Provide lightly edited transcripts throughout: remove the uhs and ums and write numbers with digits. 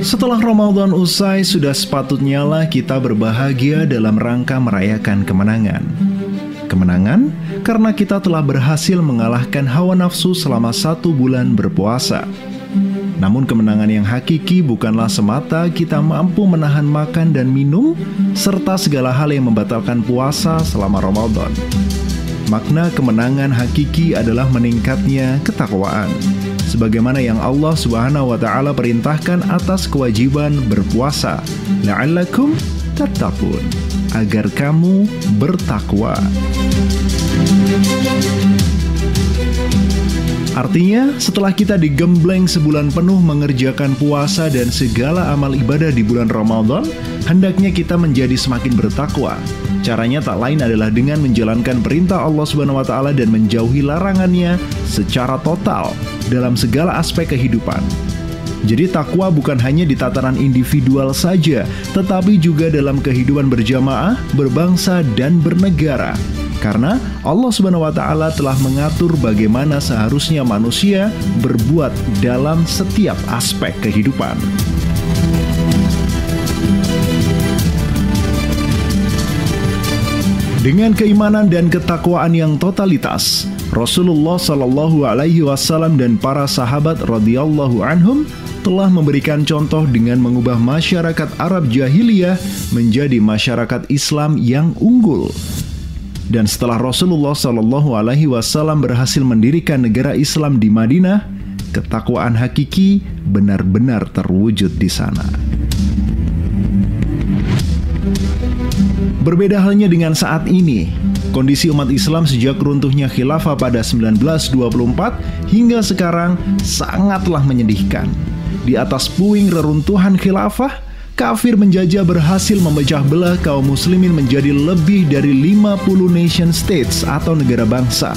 Setelah Ramadan usai, sudah sepatutnya lah kita berbahagia dalam rangka merayakan kemenangan. Kemenangan karena kita telah berhasil mengalahkan hawa nafsu selama 1 bulan berpuasa. Namun kemenangan yang hakiki bukanlah semata kita mampu menahan makan dan minum, serta segala hal yang membatalkan puasa selama Ramadan. Makna kemenangan hakiki adalah meningkatnya ketakwaan, sebagaimana yang Allah Subhanahu wa Ta'ala perintahkan atas kewajiban berpuasa, la'allakum tattaqun, agar kamu bertakwa. Artinya, setelah kita digembleng sebulan penuh mengerjakan puasa dan segala amal ibadah di bulan Ramadan, hendaknya kita menjadi semakin bertakwa. Caranya tak lain adalah dengan menjalankan perintah Allah Subhanahu wa Ta'ala dan menjauhi larangannya secara total dalam segala aspek kehidupan. Jadi takwa bukan hanya di tataran individual saja, tetapi juga dalam kehidupan berjamaah, berbangsa, dan bernegara. Karena Allah Subhanahu wa Ta'ala telah mengatur bagaimana seharusnya manusia berbuat dalam setiap aspek kehidupan. Dengan keimanan dan ketakwaan yang totalitas, Rasulullah Shallallahu Alaihi Wasallam dan para sahabat radhiyallahu anhum telah memberikan contoh dengan mengubah masyarakat Arab jahiliyah menjadi masyarakat Islam yang unggul. Dan setelah Rasulullah Shallallahu Alaihi Wasallam berhasil mendirikan negara Islam di Madinah, ketakwaan hakiki benar-benar terwujud di sana. Berbeda halnya dengan saat ini, kondisi umat Islam sejak runtuhnya khilafah pada 1924 hingga sekarang sangatlah menyedihkan. Di atas puing reruntuhan khilafah, kafir menjajah berhasil memecah belah kaum muslimin menjadi lebih dari 50 nation states atau negara bangsa.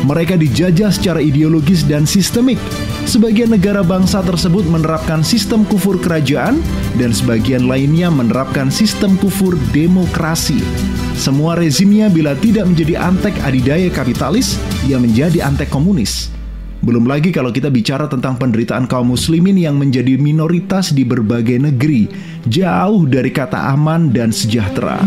Mereka dijajah secara ideologis dan sistemik. Sebagian negara bangsa tersebut menerapkan sistem kufur kerajaan dan sebagian lainnya menerapkan sistem kufur demokrasi. Semua rezimnya bila tidak menjadi antek adidaya kapitalis, ia menjadi antek komunis. Belum lagi kalau kita bicara tentang penderitaan kaum muslimin yang menjadi minoritas di berbagai negeri, jauh dari kata aman dan sejahtera.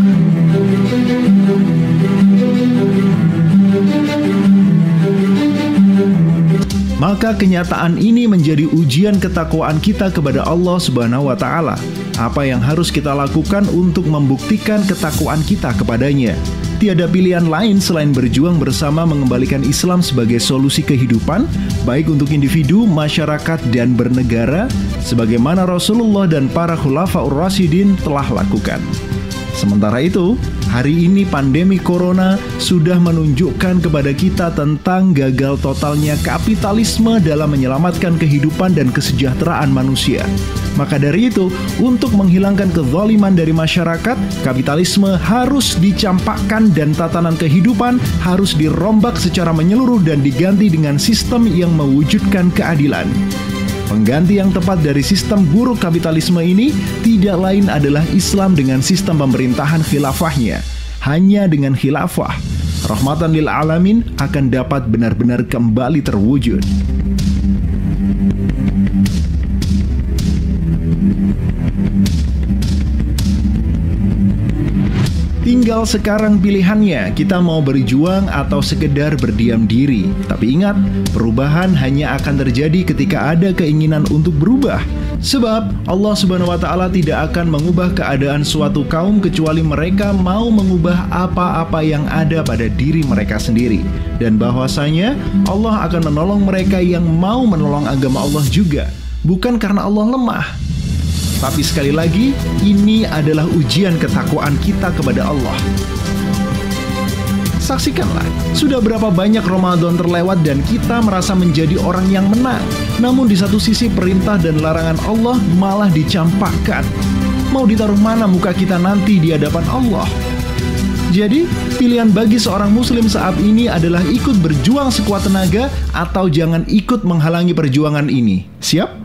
Maka kenyataan ini menjadi ujian ketakwaan kita kepada Allah Subhanahu wa Ta'ala. Apa yang harus kita lakukan untuk membuktikan ketakwaan kita kepadanya? Tiada pilihan lain selain berjuang bersama mengembalikan Islam sebagai solusi kehidupan, baik untuk individu, masyarakat, dan bernegara, sebagaimana Rasulullah dan para Khulafaur Rasyidin telah lakukan. Sementara itu, hari ini pandemi corona sudah menunjukkan kepada kita tentang gagal totalnya kapitalisme dalam menyelamatkan kehidupan dan kesejahteraan manusia. Maka dari itu, untuk menghilangkan kezaliman dari masyarakat, kapitalisme harus dicampakkan dan tatanan kehidupan harus dirombak secara menyeluruh dan diganti dengan sistem yang mewujudkan keadilan. Pengganti yang tepat dari sistem buruk kapitalisme ini tidak lain adalah Islam dengan sistem pemerintahan khilafahnya. Hanya dengan khilafah, rahmatan lil alamin akan dapat benar-benar kembali terwujud. Tinggal sekarang pilihannya, kita mau berjuang atau sekedar berdiam diri. Tapi ingat, perubahan hanya akan terjadi ketika ada keinginan untuk berubah. Sebab Allah Subhanahu wa Ta'ala tidak akan mengubah keadaan suatu kaum kecuali mereka mau mengubah apa-apa yang ada pada diri mereka sendiri. Dan bahwasanya Allah akan menolong mereka yang mau menolong agama Allah juga. Bukan karena Allah lemah. Tapi sekali lagi, ini adalah ujian ketakwaan kita kepada Allah. Saksikanlah, sudah berapa banyak Ramadan terlewat dan kita merasa menjadi orang yang menang. Namun di satu sisi perintah dan larangan Allah malah dicampakkan. Mau ditaruh mana muka kita nanti di hadapan Allah? Jadi, pilihan bagi seorang muslim saat ini adalah ikut berjuang sekuat tenaga atau jangan ikut menghalangi perjuangan ini. Siap?